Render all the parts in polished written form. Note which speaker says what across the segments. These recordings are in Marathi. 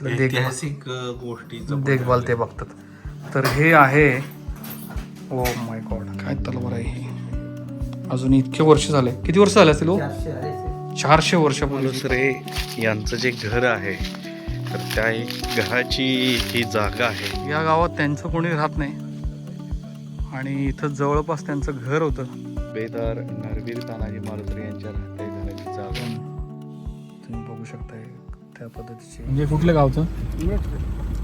Speaker 1: ऐतिहासिक गोष्टी
Speaker 2: देखभाल ते बघतात. तर हे आहे, ओ माय गॉड, काय तलवार आहे ही. अजून इतके वर्ष झाले, किती वर्ष झाले असतील? 400 वर्षापूर्वी
Speaker 1: रे यांचं जे घर आहे तर त्या घराची ही जागा आहे.
Speaker 2: या गावात त्यांचं कोणी राहत नाही आणि इथं जवळपास त्यांचं घर होतं.
Speaker 1: बेदार नरवीर तानाजी मालुसरे यांच्या राहत्या घराची जागा.
Speaker 2: तुम्ही बघू शकता त्या पद्धतीची. म्हणजे कुठल्या गावचं?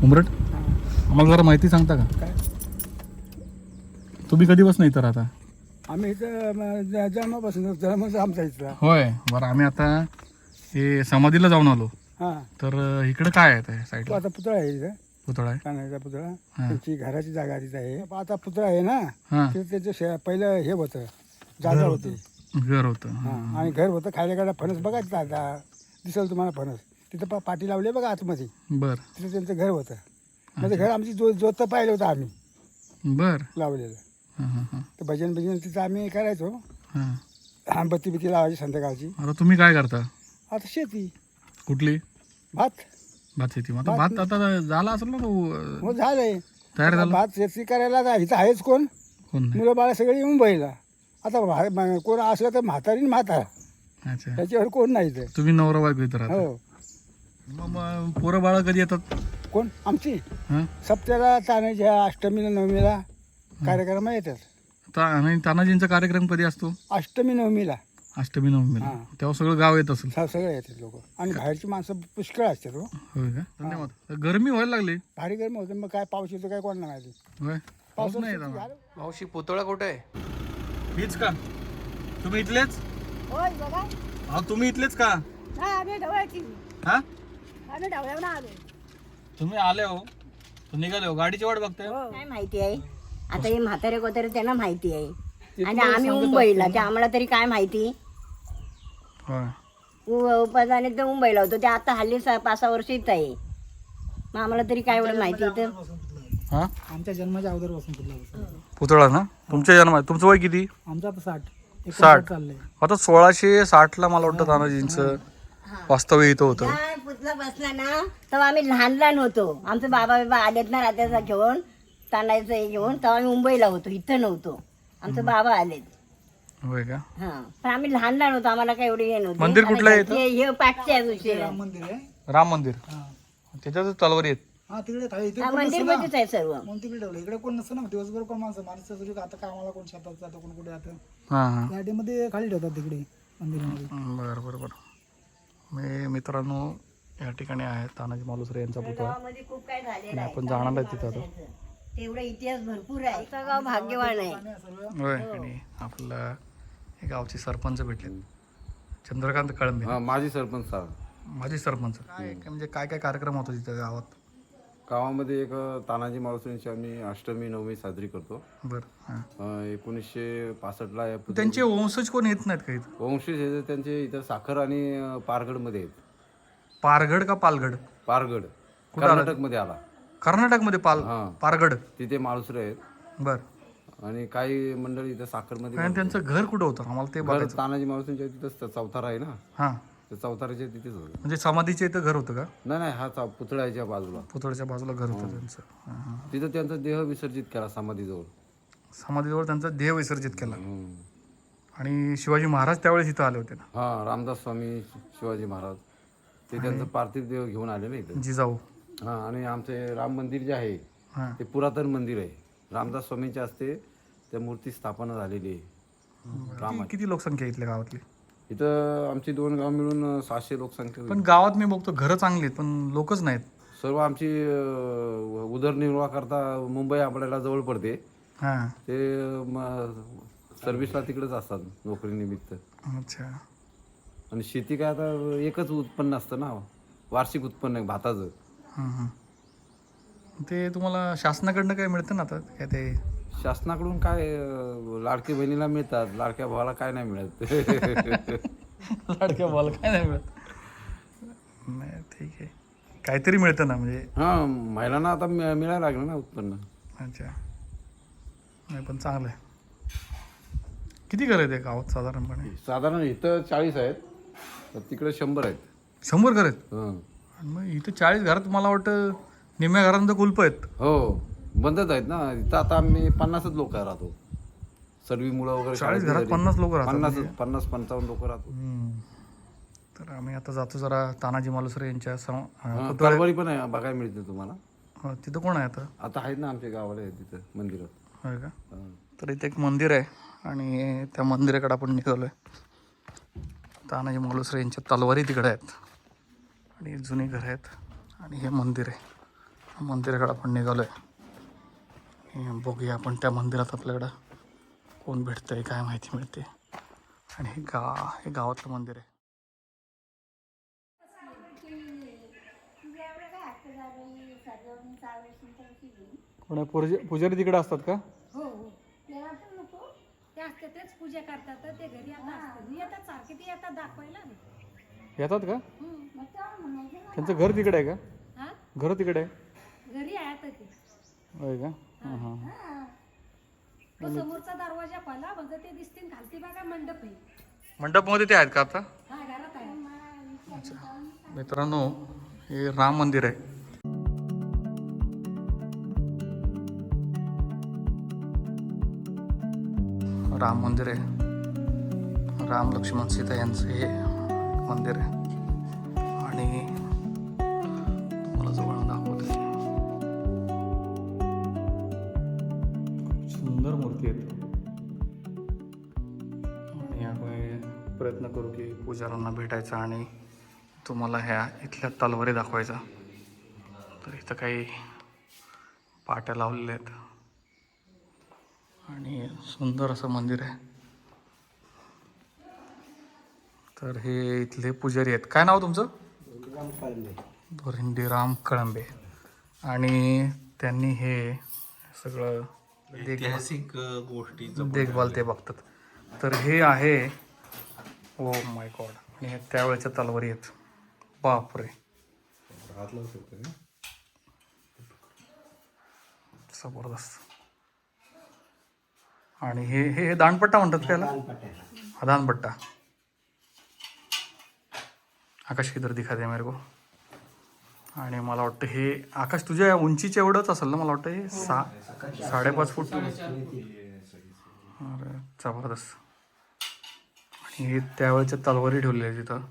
Speaker 2: उमरट. आम्हाला जरा माहिती सांगता का? तुम्ही कधीपासून इथं राहता?
Speaker 3: आम्ही इथं जन्मापासून जन्मच आमचा इथला.
Speaker 2: होय. बरं, आम्ही आता हे समाधीला जाऊन आलो.
Speaker 3: हा,
Speaker 2: तर इकडे काय आहे त्या साईडला?
Speaker 3: आता पुतळा आहे इथं,
Speaker 2: पुतळा आहे.
Speaker 3: कानाचा पुतळा.
Speaker 2: हा.
Speaker 3: त्यांची घराची जागा तिथं आहे. आता पुतळा आहे ना,
Speaker 2: हां,
Speaker 3: तिथं त्याचं पहिलं हे होतं, जागा होती.
Speaker 2: घर होतं.
Speaker 3: हा, आणि घर होतं. खायला गाडा फणस बघायचं आता दिसेल तुम्हाला फणस. तिथं पाटी लावली बघा आतमध्ये,
Speaker 2: बर
Speaker 3: तिथं त्यांचं घर होतं. म्हणजे घर आमची जोत पाहिलं होतं आम्ही
Speaker 2: बर.
Speaker 3: लावलेलं.
Speaker 2: हां हां हां
Speaker 3: तर भजन तिथं आम्ही करायचो.
Speaker 2: हां.
Speaker 3: बत्ती लावायची संध्याकाळची.
Speaker 2: आता तुम्ही काय करता?
Speaker 3: आता शेती,
Speaker 2: कुठली?
Speaker 3: भात.
Speaker 2: भात शेती. मग आता भात आता झाला असेल ना तो,
Speaker 3: हो झालंय
Speaker 2: तयार झाला?
Speaker 3: भात शेती करायला जा इथं आहेच कोण?
Speaker 2: कोण नाही?
Speaker 3: मुलं बाळा सगळी मुंबईला. आता कोण असलं तर म्हातारी म्हातारा,
Speaker 2: अच्छा.
Speaker 3: त्याच्यावर कोण नाही इथं.
Speaker 2: तुम्ही नवरा बायको इथं राहता?
Speaker 3: हो.
Speaker 2: मग पोरं बाळा कधी येतात?
Speaker 3: कोण? आमची
Speaker 2: हां.
Speaker 3: सप्त्याला तानाच्या अष्टमीला नवमीला कार्यक्रम येतात.
Speaker 2: आणि तानाजींचा कार्यक्रम कधी असतो?
Speaker 3: अष्टमी नवमीला
Speaker 2: अष्टमी नवमीला.
Speaker 3: हां.
Speaker 2: तेव्हा सगळं गाव येत असेल?
Speaker 3: सगळे येतात लोक. आणि बाहेरची माणसं पुष्कळ असतात. हो,
Speaker 2: होय का? धन्यवाद. तर गरमी व्हायला लागली.
Speaker 3: भारी गरम होतं. मग काय पाऊस येतो काय कोणाला माहिती.
Speaker 2: होय. पाऊस नाही येत आम्हाला. मावशी, पुतळा कुठे आहे? हीच का? तुम्ही इथलेच?
Speaker 4: होय बघा.
Speaker 2: हा, तुम्ही इथलेच का?
Speaker 4: हा, आम्ही ढवळ्याची.
Speaker 2: हा,
Speaker 4: आम्ही ढवळ्यावरून आलो.
Speaker 2: तुम्ही आले हो, तर निघाले हो, गाडीची वाट बघताय?
Speaker 4: काय माहिती आहे आता हे म्हातारे कोतारे त्यांना माहिती आहे. आणि आम्ही मुंबईला, ते आम्हाला तरी काय माहिती.
Speaker 2: होय.
Speaker 4: उपादाने तर मुंबईला होतो, ते आता हल्ली 5-6 वर्ष इथं आहे. मग आम्हाला तरी काय एवढं माहिती इथं.
Speaker 2: हा,
Speaker 3: आमच्या जन्माच्या अगोदर पासून
Speaker 2: पुतळा ना तुमच्या जन्म. तुमचं वय किती?
Speaker 3: आमचा आता
Speaker 2: 60.
Speaker 3: चाललंय.
Speaker 2: आता 1660 मला वाटतं तानाजींचं वास्तव्य इथं होतं.
Speaker 4: काय पुतळा बसला ना तेव्हा आम्ही लहान लहान होतो. आमचे बाबा आलेत ना रात्याचा घेऊन, तांदळाचं हे घेऊन, तेव्हा आम्ही मुंबईला होतो, इथं नव्हतो. आमचे बाबा आलेत.
Speaker 2: होय का?
Speaker 4: हा, पण आम्ही लहान लहान होतो, आम्हाला काय एवढी हे नव्हती.
Speaker 2: मंदिर कुठलं आहे इथं?
Speaker 4: हे पाठचे आहे दुसरे.
Speaker 3: मंदिर आहे.
Speaker 2: राम मंदिर. त्याच्यातच तलवारी आहेत.
Speaker 3: हा, तिकडे इथे
Speaker 4: मंदिर मध्येच आहे सर्व.
Speaker 3: मग तिकडे ठेवलं. इकडे कोण नसतं ना, दिवसभर कोण माणसं आता कामाला, कोण शेतात जातं, कोण कुठे जातं.
Speaker 2: हां हां.
Speaker 3: गाडीमध्ये खाली ठेवतात तिकडे मंदिरामध्ये.
Speaker 2: बरं बरं बरं. मी मित्रांनो या ठिकाणी आहे तानाजी मालुसरे यांचा पुतळा.
Speaker 4: गावामध्ये खूप काय झालेलं
Speaker 2: आणि
Speaker 4: आहे.
Speaker 2: आपण जाणार आहे तिथं आता.
Speaker 4: तेवढा इतिहास भरपूर आहे. आमचं गाव भाग्यवान आहे.
Speaker 2: होय. आणि आपलं हे गावचे सरपंच भेटलेत, चंद्रकांत कळंबे.
Speaker 5: माजी सरपंच साहेब.
Speaker 2: माझे सरपंच. काय म्हणजे काय काय कार्यक्रम होतो तिथं गावात?
Speaker 5: गावामध्ये एक तानाजी मालुसरेंची आम्ही अष्टमी नवमी साजरी करतो.
Speaker 2: बरं. हां.
Speaker 5: 1965ला या
Speaker 2: त्यांचे वंशज कोण येत नाहीत का इथं?
Speaker 5: वंशज हे त्यांचे इथं साखर आणि पारगडमध्ये आहेत.
Speaker 2: पारगड का पालगड?
Speaker 5: पारगड
Speaker 2: कुठं आलं?
Speaker 5: कर्नाटकमध्ये आला.
Speaker 2: कर्नाटकमध्ये
Speaker 5: हां.
Speaker 2: पारगड.
Speaker 5: तिथे मालुसरे आहेत.
Speaker 2: बरं.
Speaker 5: आणि काही मंडळी इथं साखरमध्ये.
Speaker 2: आणि त्यांचं घर कुठं होतं आम्हाला ते
Speaker 5: घर
Speaker 2: बघायचं.
Speaker 5: तानाजी मालुसरेंच्या तिथंच चौथारा आहे ना,
Speaker 2: हां.
Speaker 5: त्या चौथाऱ्याच्या तिथेच होतं.
Speaker 2: म्हणजे समाधीच्या इथं घर होतं का?
Speaker 5: नाही, हा पुतळ्याच्या बाजूला.
Speaker 2: पुतळ्याच्या बाजूला घर होतं त्यांचं. हां हां.
Speaker 5: तिथं त्यांचा देह विसर्जित केला समाधीजवळ.
Speaker 2: समाधीजवळ त्यांचा देह विसर्जित केला. आणि शिवाजी महाराज त्यावेळेस इथं आले होते ना?
Speaker 5: हा, रामदास स्वामी, शिवाजी महाराज ते त्यांचं पार्थिव देह घेऊन आले ना इथं.
Speaker 2: जिजाऊ.
Speaker 5: हा, आणि आमचे राम मंदिर जे आहे
Speaker 2: हां.
Speaker 5: ते पुरातन मंदिर आहे. रामदास स्वामींच्या हस्ते त्या मूर्ती स्थापना झालेली आहे.
Speaker 2: किती लोकसंख्या आहे इथल्या गावातली?
Speaker 5: इथं आमची 2 गाव मिळून 700 लोकसंख्या
Speaker 2: पण
Speaker 5: होईल.
Speaker 2: गावात मी बघतो घरं चांगली आहेत पण लोकच नाहीत.
Speaker 5: सर्व आमची उदरनिर्वाह करता मुंबई आपल्याला जवळ पडते.
Speaker 2: हां.
Speaker 5: ते सर्व्हिसला तिकडेच असतात नोकरीनिमित्त.
Speaker 2: अच्छा.
Speaker 5: आणि शेती काय आता एकच उत्पन्न असतं ना, वार्षिक उत्पन्न आहे भाताचं.
Speaker 2: हां हां. ते तुम्हाला शासनाकडनं काय मिळतं ना आता काय ते?
Speaker 5: शासनाकडून काय लाडकी बहिणीला मिळतात, लाडक्या भावाला काय नाही मिळत.
Speaker 2: लाडक्या भावाला काय नाही मिळत? नाही, ठीक आहे, काहीतरी मिळतं ना म्हणजे.
Speaker 5: हां, महिलांना आता मिळायला लागलं ना उत्पन्न.
Speaker 2: अच्छा. नाही पण चांगलं आहे. किती घर आहेत गावात साधारणपणे?
Speaker 5: साधारण इथं 40 आहेत, तर तिकडे 100 आहेत.
Speaker 2: 100 घर आहेत?
Speaker 5: हां.
Speaker 2: आणि मग इथं 40 घरात मला वाटतं निम्म्या घरांचं कुलप आहेत.
Speaker 5: हो बंदच आहेत ना. इथं आता आम्ही 50च लोक राहतो. सर्वी मुलं वगैरे
Speaker 2: 40 घरात 50 लोक राहतात.
Speaker 5: 50-55 लोक राहतो.
Speaker 2: तर आम्ही आता जातो जरा तानाजी मालुसरे यांच्या
Speaker 5: तलवारी पण आहे बघायला मिळते तुम्हाला.
Speaker 2: तिथं कोण आहे आता?
Speaker 5: आता आहेत ना आमच्या गावाला आहे तिथं मंदिरात.
Speaker 2: होय का?
Speaker 5: हा.
Speaker 2: तर इथे एक मंदिर आहे आणि त्या मंदिराकडे आपण निघालोय. तानाजी मालुसरे यांच्या तलवारी तिकडे आहेत आणि जुनी घर आहेत आणि हे मंदिर आहे. मंदिराकडे आपण निघालोय. बघूया आपण त्या मंदिरात आपल्याकडं कोण भेटतंय, काय माहिती मिळते. आणि हे गावातलं मंदिर आहे. कोण पुजारी तिकडे असतात का?
Speaker 6: हो हो त्याला पण नको ते असते तेच पूजा करतात तर ते घरी आता असतात येतात सारखे ते येतात दाखवायला
Speaker 2: येतात का?
Speaker 6: मग तेव्हा म्हणायचं
Speaker 2: त्यांचं घर तिकडे आहे का?
Speaker 6: हा
Speaker 2: घर तिकडे आहे?
Speaker 6: घरी आहेत ते
Speaker 2: होय का? हां हां.
Speaker 6: तो समोरचा दरवाजा पाहिला म्हणजे ते दिसतील खालती बघा मंडप आहे.
Speaker 2: मंडपमध्ये ते आहेत का आता?
Speaker 6: हा घरात आहे.
Speaker 2: मित्रांनो हे राम मंदिर आहे. राम मंदिर आहे. राम लक्ष्मण सीता यांचं हे मंदिर आहे आणि तुम्हाला जवळ दाखवतो. सुंदर मूर्ती आहेत आणि आपण प्रयत्न करू की पुजाऱ्यांना भेटायचा आणि तुम्हाला ह्या इथल्या तलवारी दाखवायचा. तर इथं काही पाट्या लावलेल्या आहेत आणि सुंदर असं मंदिर आहे. तर हे इथले पुजारी आहेत. काय नाव तुमचं? धोरिंडीराम कळंबे. आणि त्यांनी हे सगळं
Speaker 1: ऐतिहासिक गोष्टीचं
Speaker 2: देखभाल ते बघतात. तर हे आहे ओ माय गॉड. आणि हे त्यावेळेच्या तलवारी आहेत. बापरे जबरदस्त. आणि हे दांडपट्टा म्हणतात त्याला? हा दांडपट्टा. आकाश किधर दिखा दे मेरे को. आणि मला वाटतं हे आकाश तुझ्या उंचीच्या एवढंच असेल ना? मला वाटतं हे 5.5 फूट. अरे जबरदस्त. आणि हे त्यावेळेच्या तलवारी ठेवलेल्या आहेत तिथं.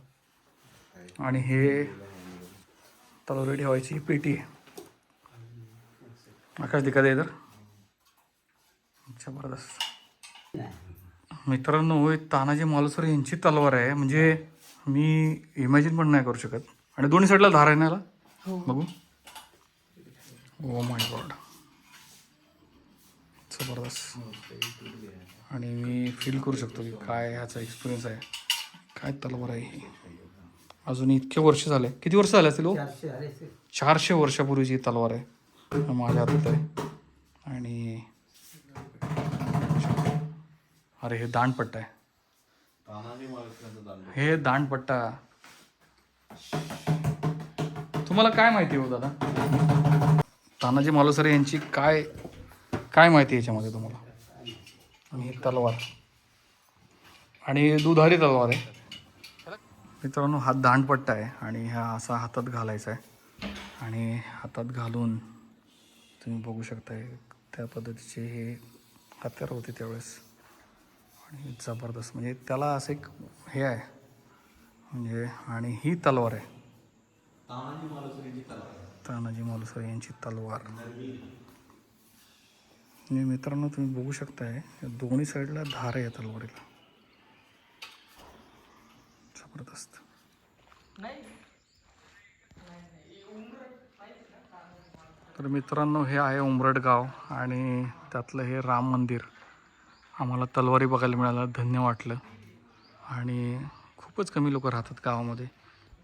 Speaker 2: आणि हे तलवारी ठेवायची ही पेटी आहे. आकाश दिखा दे इधर. जबरदस्त. मित्रांनो हे तानाजी मालुसरे यांची तलवार आहे. म्हणजे मी इमॅजिन पण नाही करू शकत. आणि दोन्ही साईडला धार आहे ना याला? बघू. ओ माय गॉड जबरदस्त. आणि मी फील करू शकतो की काय ह्याचा एक्सपिरियन्स आहे. काय तलवार आहे ही. अजून इतके वर्ष झाले. किती वर्ष झाले असतील? 400 वर्षापूर्वीची तलवार आहे माझ्या हातात आहे. आणि अरे हे दांडपट्टा आहे. हे दांडपट्टा तुम्हाला काय माहिती हो दादा? तानाजी मालुसरे यांची काय माहिती याच्यामध्ये तुम्हाला? आणि ही तलवार आणि दुधारी तलवार आहे. मित्रांनो हा दांडपट्टा आहे आणि हा असा हातात घालायचा आहे. आणि हातात घालून तुम्ही बघू शकताय त्या पद्धतीचे हे हत्यार होते त्यावेळेस. आणि जबरदस्त म्हणजे त्याला असं एक हे आहे म्हणजे. आणि ही तलवार आहे तानाजी मालुसरे यांची तलवार. आणि मित्रांनो तुम्ही बघू शकताय दोन्ही साईडला धार आहे तलवारीला. जबरदस्त. तर मित्रांनो हे आहे उमरड गाव आणि त्यातलं हे राम मंदिर. आम्हाला तलवारी बघायला मिळालं, धन्य वाटलं. आणि खूपच कमी लोक राहतात गावामध्ये.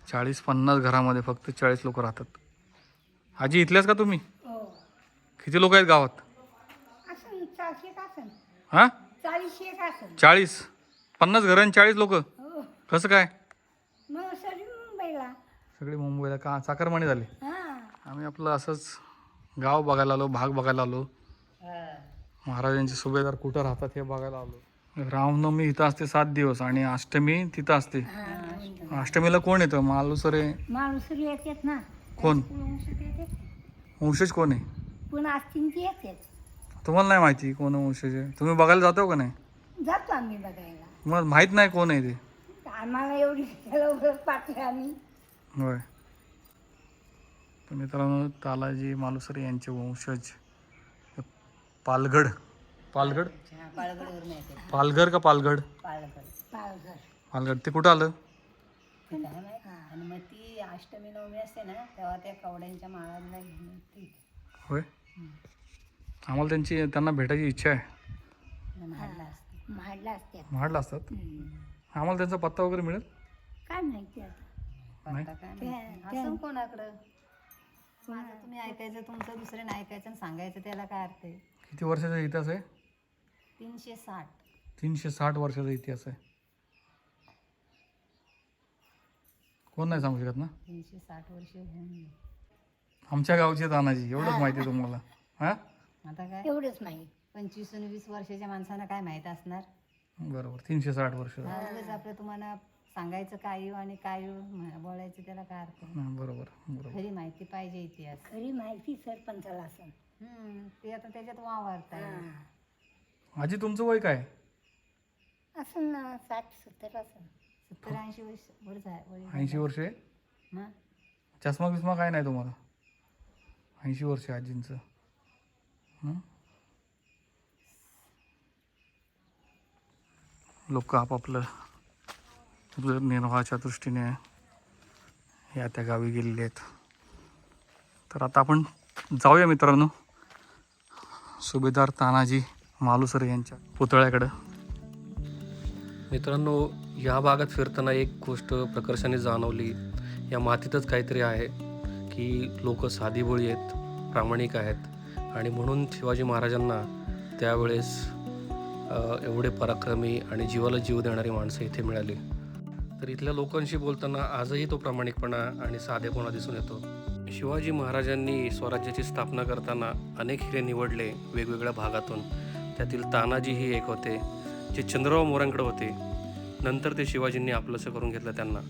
Speaker 2: 40-50 घरामध्ये फक्त 40 लोक राहतात. आजी इथल्याच का तुम्ही? किती लोक आहेत गावात? हां 40-50 घरांनी 40 लोक. कसं काय? सगळी मुंबईला का चाकरमानी झाली? आम्ही आपलं असंच गाव बघायला आलो, भाग बघायला आलो. महाराजांचे सुभेदार कुठं राहतात हे बघायला आलो. रामनवमी इथं असते 7 दिवस आणि अष्टमी तिथं असते. अष्टमीला कोण येतं? मालुसरे
Speaker 6: माणूसरी येतात ना,
Speaker 2: कोण?
Speaker 6: वंशात येतात,
Speaker 2: वंशज कोण आहे?
Speaker 6: पण असतील ती येतात.
Speaker 2: तुम्हाला नाही माहिती कोण वंशज आहे? तुम्ही बघायला जातो का नाही?
Speaker 6: जातो आम्ही बघायला.
Speaker 2: तुम्हाला माहित नाही कोण आहे ते?
Speaker 6: आम्हाला एवढी लवकर पाठले आम्ही.
Speaker 2: होय. तर मित्रांनो, तालाजी मालुसरे यांचे वंशज पालगड पालगड
Speaker 4: पाळगडवरून येते.
Speaker 2: पालघर का पालगड?
Speaker 4: पाळगड.
Speaker 6: पालघर.
Speaker 2: पालगड ते कुठं आलं?
Speaker 4: ते काय माहित. आणि मग ती अष्टमी नवमी असते ना, तेव्हा त्या कवड्यांच्या माळाला घेऊन येते.
Speaker 2: होय. आम्हाला त्यांना भेटायची इच्छा आहे.
Speaker 4: महाडला असते.
Speaker 6: महाडला असतात.
Speaker 2: महाडला असतात. आम्हाला त्यांचा पत्ता वगैरे मिळेल?
Speaker 6: काय माहिती आता.
Speaker 2: नाही.
Speaker 4: आता काय माहिती. असं कोणाकडं माझं तुम्ही ऐकायचं, तुमचं दुसऱ्याने ऐकायचं आणि सांगायचं, त्याला काय अर्थ आहे?
Speaker 2: किती वर्षाचा इतिहास आहे?
Speaker 4: 360.
Speaker 2: 360 वर्षाचा इतिहास आहे. कोण नाही सांगू शकत ना.
Speaker 4: 360 वर्ष होऊन.
Speaker 2: आमच्या गावचे तानाजी, एवढंच माहिती आहे तुम्हाला. हा,
Speaker 4: आता काय
Speaker 6: एवढंच माहिती.
Speaker 4: 25 आणि 20 वर्षाच्या माणसांना काय माहित असणार?
Speaker 2: बरोबर. 360 वर्ष.
Speaker 4: उगाच आपलं तुम्हाला सांगायचं काय आणि काय बोलायचं, त्याला काय अर्थ आहे?
Speaker 2: बरोबर बरोबर.
Speaker 4: खरी माहिती पाहिजे इतिहास.
Speaker 6: खरी माहिती सरपंचाला असेल.
Speaker 4: ते आता त्याच्यात वावरताय.
Speaker 2: आजी तुमचं वय काय?
Speaker 6: असेल ना 60-70 असेल.
Speaker 4: 70-80 वर्ष वर जाय.
Speaker 2: 80 वर्षे.
Speaker 4: मग
Speaker 2: चष्मा बिस्मा काय नाही तुम्हाला? 80 वर्ष आजींचं. लोक आपापलं उदरनिर्वाहाच्या दृष्टीने या त्या गावी गेलेले आहेत. तर आता आपण जाऊया मित्रांनो सुभेदार तानाजी मालुसरे यांच्या पुतळ्याकडं.
Speaker 7: मित्रांनो, या भागात फिरताना एक गोष्ट प्रकर्षाने जाणवली. या मातीतच काहीतरी आहे की लोक साधीभोळी आहेत, प्रामाणिक आहेत आणि म्हणून शिवाजी महाराजांना त्यावेळेस एवढे पराक्रमी आणि जीवाला जीव देणारी माणसं इथे मिळाली. तर इथल्या लोकांशी बोलताना आजही तो प्रामाणिकपणा आणि साधेपणा दिसून येतो. शिवाजी महाराजांनी स्वराज्याची स्थापना करताना अनेक हिरे निवडले वेगवेगळ्या भागातून. त्यातील तानाजीही एक होते जे चंद्रराव मोऱ्यांकडे होते. नंतर ते शिवाजींनी आपलंसं करून घेतलं त्यांना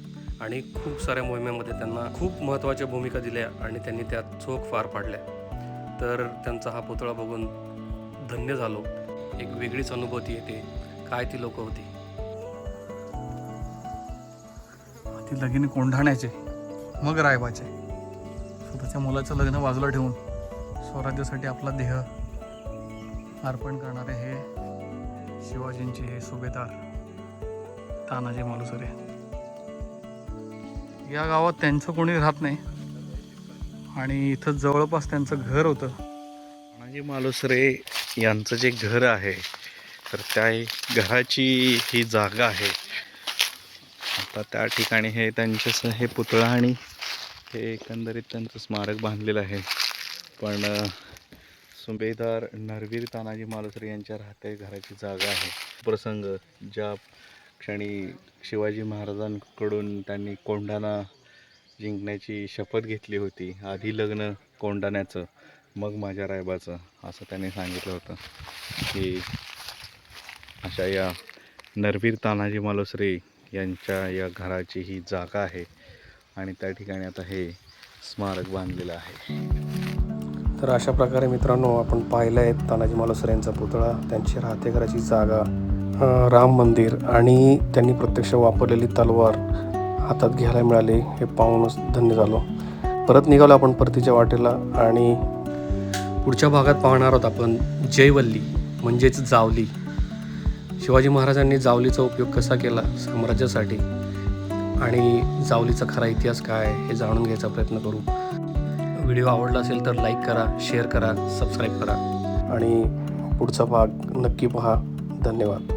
Speaker 7: आणि खूप साऱ्या मोहिमेमध्ये त्यांना खूप महत्त्वाच्या भूमिका दिल्या आणि त्यांनी त्यात चोख पार पाडल्या. तर त्यांचा हा पुतळा बघून धन्य झालो. एक वेगळीच अनुभूती येते. काय ती लोक होती.
Speaker 2: ती लगीन कोंढाण्याचे मग रायबाचे. स्वतःच्या मुलाचं लग्न बाजूला ठेवून स्वराज्यासाठी आपला देह अर्पण करणारे हे शिवाजींचे हे सुभेदार तानाजी मालुसरे. या गावात त्यांचं कोणी राहत नाही आणि इथं जवळपास त्यांचं घर होतं.
Speaker 1: तानाजी मालुसरे यांचं जे घर आहे, तर त्या घराची ही जागा आहे. आता त्या ठिकाणी हे त्यांचं हे पुतळा आणि हे एकंदरीत त्यांचं स्मारक बांधलेलं आहे. पण सुभेदार नरवीर तानाजी मालुसरे यांच्या राहत्या घराची जागा आहे. प्रसंग ज्या क्षणी शिवाजी महाराजांकडून त्यांनी कोंढाणा जिंकण्याची शपथ घेतली होती, आधी लग्न कोंढाण्याचं मग माझ्या रायबाचं, असं त्यांनी सांगितलं होतं की अशा या नरवीर तानाजी मालुसरे यांच्या या घराची ही जागा आहे आणि त्या ठिकाणी आता हे स्मारक बांधलेलं आहे.
Speaker 7: तर अशा प्रकारे मित्रांनो आपण पाहिलं आहे तानाजी मालुसरे यांचा पुतळा, त्यांची राहत्या घराची जागा, राम मंदिर आणि त्यांनी प्रत्यक्ष वापरलेली तलवार हातात घ्यायला मिळाली. हे पाहूनच धन्य झालो. परत निघालो आपण परतीच्या वाटेला आणि पुढच्या भागात पाहणार आहोत आपण जयवल्ली म्हणजेच जावली. शिवाजी महाराजांनी जावलीचा उपयोग कसा केला साम्राज्यासाठी आणि जावलीचा खरा इतिहास काय हे जाणून घ्यायचा प्रयत्न करू. व्हिडिओ आवडला असेल तर लाईक करा, शेअर करा, सबस्क्राईब करा आणि पुढचा भाग नक्की पहा. धन्यवाद.